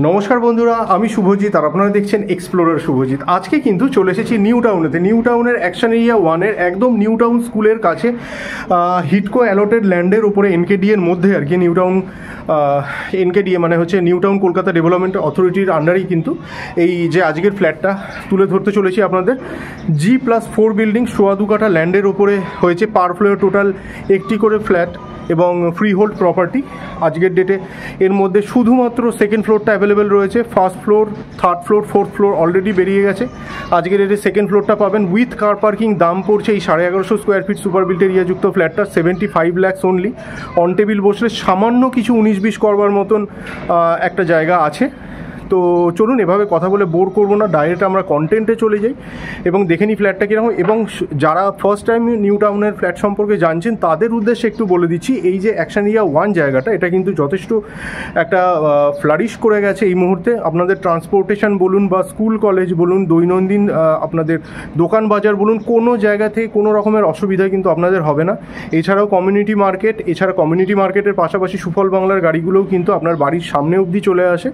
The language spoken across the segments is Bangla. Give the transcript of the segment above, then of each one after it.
নমস্কার বন্ধুরা, আমি শুভজিৎ আর আপনারা দেখছেন এক্সপ্লোরার শুভজিৎ। আজকে কিন্তু চলে এসেছি নিউ টাউনেতে। নিউ টাউনের অ্যাকশন এরিয়া 1-এর একদম নিউ টাউন স্কুলের কাছে হিটকো অ্যালটেড ল্যান্ডের উপরে এনকেডি এর মধ্যে আর কি। নিউ টাউন এনকেডিএ মানে হচ্ছে নিউ টাউন কলকাতা ডেভেলপমেন্ট অথরিটির আন্ডারেই কিন্তু এই যে আজকের ফ্ল্যাটটা তুলে ধরতে চলেছি আপনাদের। G+4 বিল্ডিং 2.25 কাঠা ল্যান্ডের উপরে হয়েছে। পার ফ্লোরে টোটাল একটি করে ফ্ল্যাট এবং ফ্রি হোল্ড প্রপার্টি। আজকের ডেটে এর মধ্যে শুধুমাত্র সেকেন্ড ফ্লোরটা অ্যাভেলেবেল রয়েছে। First floor, third floor, fourth floor already বেরিয়ে গেছে। আজকের ডেটে সেকেন্ড ফ্লোরটা পাবেন উইথ কার পার্কিং। দাম পড়ছে এই 1150 স্কোয়ার ফিট সুপার বিল্ট এরিয়াযুক্ত ফ্ল্যাটটা 75 lakhs অনলি। অন টেবিল বসলে সামান্য কিছু 19-20 করবার মতন একটা জায়গা আছে। তো চলুন, এভাবে কথা বলে বোর করবো না, ডাইরেক্ট আমরা কন্টেন্টে চলে যাই এবং দেখে নিই ফ্ল্যাটটা কীরকম। এবং যারা ফার্স্ট টাইম নিউ টাউনের ফ্ল্যাট সম্পর্কে জানছেন তাদের উদ্দেশ্যে একটু বলে দিচ্ছি, এই যে অ্যাকশন এরিয়া 1 জায়গাটা, এটা কিন্তু যথেষ্ট একটা ফ্লারিশ করে গেছে এই মুহূর্তে। আপনাদের ট্রান্সপোর্টেশন বলুন বা স্কুল কলেজ বলুন, দৈনন্দিন আপনাদের দোকান বাজার বলুন, কোনো জায়গা থেকে কোনো রকমের অসুবিধা কিন্তু আপনাদের হবে না। এছাড়াও কমিউনিটি মার্কেট, কমিউনিটি মার্কেটের পাশাপাশি সুফল বাংলার গাড়িগুলোও কিন্তু আপনার বাড়ির সামনে অবধি চলে আসে।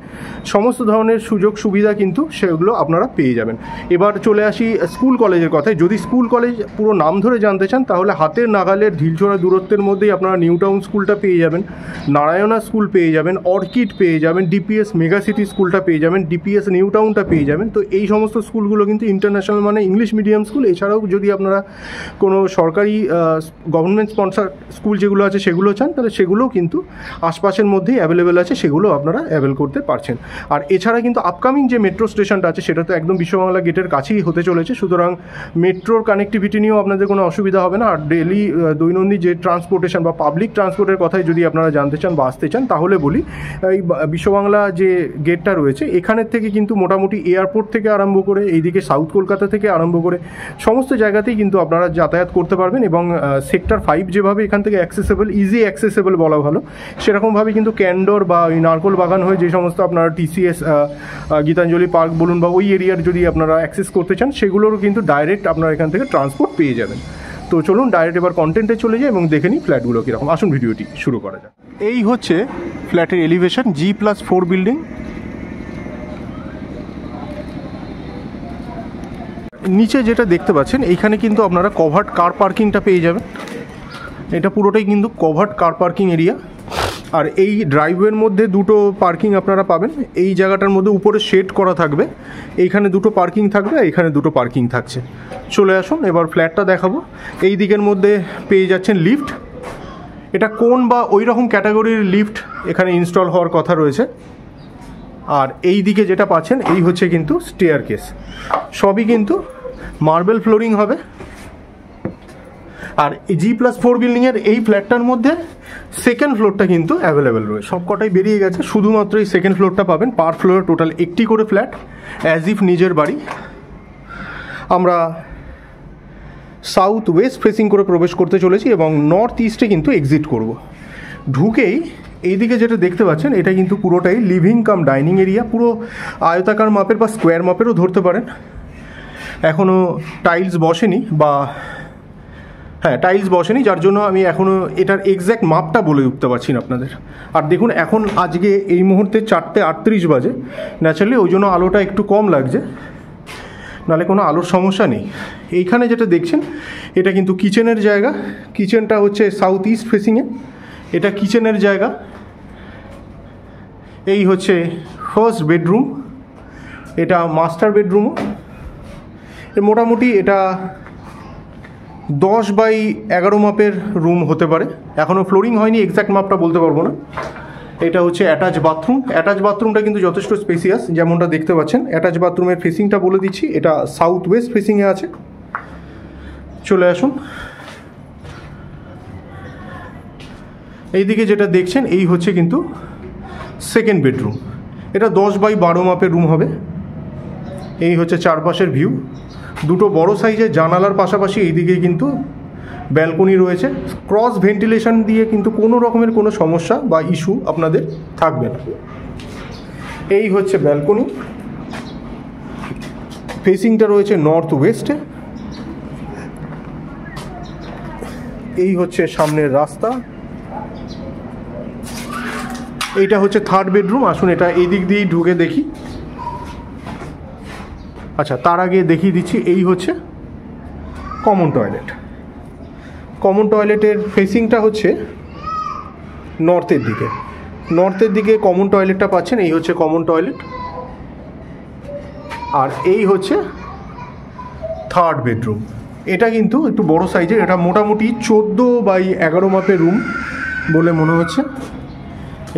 সমস্ত ধরনের সুযোগ সুবিধা কিন্তু সেগুলো আপনারা পেয়ে যাবেন। এবার চলে আসি স্কুল কলেজের কথায়। যদি স্কুল কলেজ পুরো নাম ধরে জানতে চান তাহলে হাতের নাগালের ঢিলছোড়া দূরত্বের মধ্যেই আপনারা নিউ টাউন স্কুলটা পেয়ে যাবেন, নারায়ণা স্কুল পেয়ে যাবেন, অর্কিড পেয়ে যাবেন, ডিপিএস মেগা সিটি স্কুলটা পেয়ে যাবেন, ডিপিএস নিউ টাউনটা পেয়ে যাবেন। তো এই সমস্ত স্কুলগুলো কিন্তু ইন্টারন্যাশনাল মানে ইংলিশ মিডিয়াম স্কুল। এছাড়াও যদি আপনারা কোনো সরকারি গভর্নমেন্ট স্পন্সার স্কুল যেগুলো আছে সেগুলো চান, তাহলে সেগুলোও কিন্তু আশপাশের মধ্যেই অ্যাভেলেবেল আছে, সেগুলো আপনারা অ্যাভেল করতে পারছেন। আর এছাড়া কিন্তু আপকামিং যে মেট্রো স্টেশনটা আছে সেটা তো একদম বিশ্ববাংলা গেটের কাছেই হতে চলেছে, সুতরাং মেট্রোর কানেক্টিভিটি নিয়েও আপনাদের কোনো অসুবিধা হবে না। আর ডেলি দৈনন্দিন যে ট্রান্সপোর্টেশন বা পাবলিক ট্রান্সপোর্টের কথাই যদি আপনারা জানতে চান বা আসতে চান, তাহলে বলি এই বিশ্ববাংলা যে গেটটা রয়েছে এখানের থেকে কিন্তু মোটামুটি এয়ারপোর্ট থেকে আরম্ভ করে এইদিকে সাউথ কলকাতা থেকে আরম্ভ করে সমস্ত জায়গাতেই কিন্তু আপনারা যাতায়াত করতে পারবেন। এবং সেক্টর 5 যেভাবে এখান থেকে অ্যাক্সেসেবল, ইজি অ্যাক্সেসেবল বলা ভালো, সেরকমভাবে কিন্তু ক্যান্ডোর বা ওই নারকোল বাগান হয়ে যে সমস্ত আপনারা টিসিএস, গীতাঞ্জলি পার্ক বলুন বা ওই এরিয়ার যদি আপনারা অ্যাক্সেস করতে চান, সেগুলোরও কিন্তু ডাইরেক্ট আপনারা এখান থেকে ট্রান্সপোর্ট পেয়ে যাবেন। তো চলুন ডাইরেক্ট এবার কন্টেন্টে চলে যাই এবং দেখে নিই ফ্ল্যাটগুলো কীরকম। আসুন ভিডিওটি শুরু করা যাক। এই হচ্ছে ফ্ল্যাটের এলিভেশন, G+4 বিল্ডিং। নিচে যেটা দেখতে পাচ্ছেন এইখানে কিন্তু আপনারা কভার্ড কার পার্কিংটা পেয়ে যাবেন। এটা পুরোটাই কিন্তু কভার্ড কার পার্কিং এরিয়া। আর এই ড্রাইভওয়ের মধ্যে দুটো পার্কিং আপনারা পাবেন। এই জায়গাটার মধ্যে উপরে শেড করা থাকবে, এইখানে দুটো পার্কিং থাকবে, এইখানে দুটো পার্কিং থাকছে। চলে আসুন এবার ফ্ল্যাটটা দেখাবো। এই দিকের মধ্যে পেয়ে যাচ্ছেন লিফট। এটা কোন বা ওই রকম ক্যাটাগরির লিফট এখানে ইনস্টল হওয়ার কথা রয়েছে। আর এই দিকে যেটা পাচ্ছেন এই হচ্ছে কিন্তু স্টেয়ার কেস, সবই কিন্তু মার্বেল ফ্লোরিং হবে। আর G+4 বিল্ডিংয়ের এই ফ্ল্যাটটার মধ্যে সেকেন্ড ফ্লোরটা কিন্তু অ্যাভেলেবেল রয়েছে। সব কটাই বেরিয়ে গেছে, শুধুমাত্র এই সেকেন্ড ফ্লোরটা পাবেন। পার ফ্লোরে টোটাল একটি করে ফ্ল্যাট, অ্যাজ ইফ নিজের বাড়ি। আমরা সাউথ ওয়েস্ট ফেসিং করে প্রবেশ করতে চলেছি এবং নর্থ ইস্টে কিন্তু এক্সিট করব। ঢুকেই এইদিকে যেটা দেখতে পাচ্ছেন এটা কিন্তু পুরোটাই লিভিং কাম ডাইনিং এরিয়া, পুরো আয়তাকার মাপের বা স্কোয়ার মাপেরও ধরতে পারেন। এখনও টাইলস বসেনি, বা হ্যাঁ টাইলস বসেনি, যার জন্য আমি এখনও এটার এক্স্যাক্ট মাপটা বলে উঠতে পারছি না আপনাদের। আর দেখুন এখন আজকে এই মুহূর্তে 4:38 বাজে, ন্যাচারালি ওই জন্য আলোটা একটু কম লাগছে, নাহলে কোনো আলোর সমস্যা নেই। এইখানে যেটা দেখছেন এটা কিন্তু কিচেনের জায়গা। কিচেনটা হচ্ছে সাউথ ইস্ট ফেসিংয়ে, এটা কিচেনের জায়গা। এই হচ্ছে ফার্স্ট বেডরুম, এটা মাস্টার বেডরুমও। মোটামুটি এটা 10x11 মাপের রুম হতে পারে, এখনও ফ্লোরিং হয়নি, এক্স্যাক্ট মাপটা বলতে পারবো না। এটা হচ্ছে অ্যাটাচ বাথরুম। অ্যাটাচ বাথরুমটা কিন্তু যথেষ্ট স্পেসিয়াস, যেমনটা দেখতে পাচ্ছেন। অ্যাটাচ বাথরুমের ফেসিংটা বলে দিচ্ছি, এটা সাউথ ওয়েস্ট ফেসিংয়ে আছে। চলে আসুন। এইদিকে যেটা দেখছেন এই হচ্ছে কিন্তু সেকেন্ড বেডরুম, এটা 10x12 মাপের রুম হবে। এই হচ্ছে চারপাশের ভিউ, দুটো বড় সাইজের জানালার পাশাপাশি এইদিকে কিন্তু ব্যালকনি রয়েছে। ক্রস ভেন্টিলেশন দিয়ে কিন্তু কোনো রকমের কোনো সমস্যা বা ইস্যু আপনাদের থাকবে না। এই হচ্ছে ব্যালকনি, ফেসিংটা রয়েছে নর্থ ওয়েস্টে। এই হচ্ছে সামনের রাস্তা। এইটা হচ্ছে থার্ড বেডরুম। আসুন এটা এই দিক দিয়েই ঢুকে দেখি। আচ্ছা, তার আগে দেখিয়ে দিচ্ছি, এই হচ্ছে কমন টয়লেট। কমন টয়লেটের ফেসিংটা হচ্ছে নর্থের দিকে। নর্থের দিকে কমন টয়লেটটা পাচ্ছেন। এই হচ্ছে কমন টয়লেট, আর এই হচ্ছে থার্ড বেডরুম। এটা কিন্তু একটু বড় সাইজের, এটা মোটামুটি 14x11 মাপের রুম বলে মনে হচ্ছে।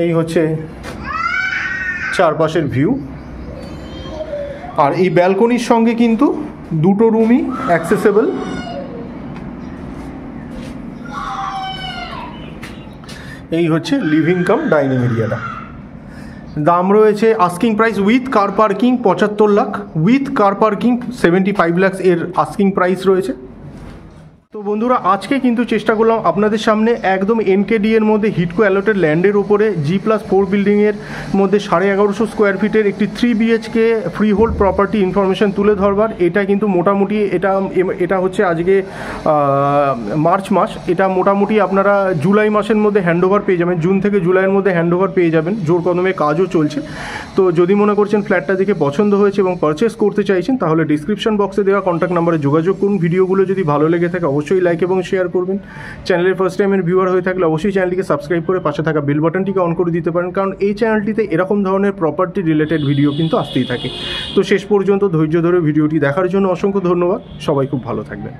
এই হচ্ছে চারপাশের ভিউ, আর এই ব্যালকনির সঙ্গে কিন্তু দুটো রুমই অ্যাক্সেসেবল। এই হচ্ছে লিভিং কাম ডাইনিং এরিয়াটা। দাম রয়েছে asking price with car parking 75 lakh, with car parking 75 lakh এর আস্কিং প্রাইস রয়েছে। তো বন্ধুরা, আজকে কিন্তু চেষ্টা করলাম আপনাদের সামনে একদম এনকেডি এর মধ্যে হিডকো অ্যালটেড ল্যান্ডের উপরে G+4 বিল্ডিংয়ের মধ্যে 1150 স্কোয়ার ফিটের একটি 3 BHK free hold property information তুলে ধরবার। এটা কিন্তু মোটামুটি এটা হচ্ছে আজকে মার্চ মাস। এটা মোটামুটি আপনারা জুলাই মাসের মধ্যে হ্যান্ডওভার পেয়ে যাবেন, জুন থেকে জুলাইয়ের মধ্যে হ্যান্ডওভার পেয়ে যাবেন। জোর কদমে কাজও চলছে। তো যদি মনে করছেন ফ্ল্যাটটা দেখে পছন্দ হয়েছে এবং পারচেস করতে চাইছেন, তাহলে ডিসক্রিপশন বক্সে দেওয়া কন্ট্যাক্ট নাম্বারে যোগাযোগ করুন। ভিডিওগুলো যদি ভালো লেগে থাকে অবশ্যই লাইক এবং শেয়ার করবেন। চ্যানেলের ফার্স্ট টাইমের ভিউয়ার হয়ে থাকলে অবশ্যই চ্যানেলটিকে সাবস্ক্রাইব করে পাশে থাকা বেল বাটনটিকে অন করে দিতে পারেন, কারণ এই চ্যানেলটিতে এরকম ধরনের প্রপার্টি রিলেটেড ভিডিও কিন্তু আসতেই থাকে। তো শেষ পর্যন্ত ধৈর্য ধরে ভিডিওটি দেখার জন্য অসংখ্য ধন্যবাদ। সবাই খুব ভালো থাকবেন।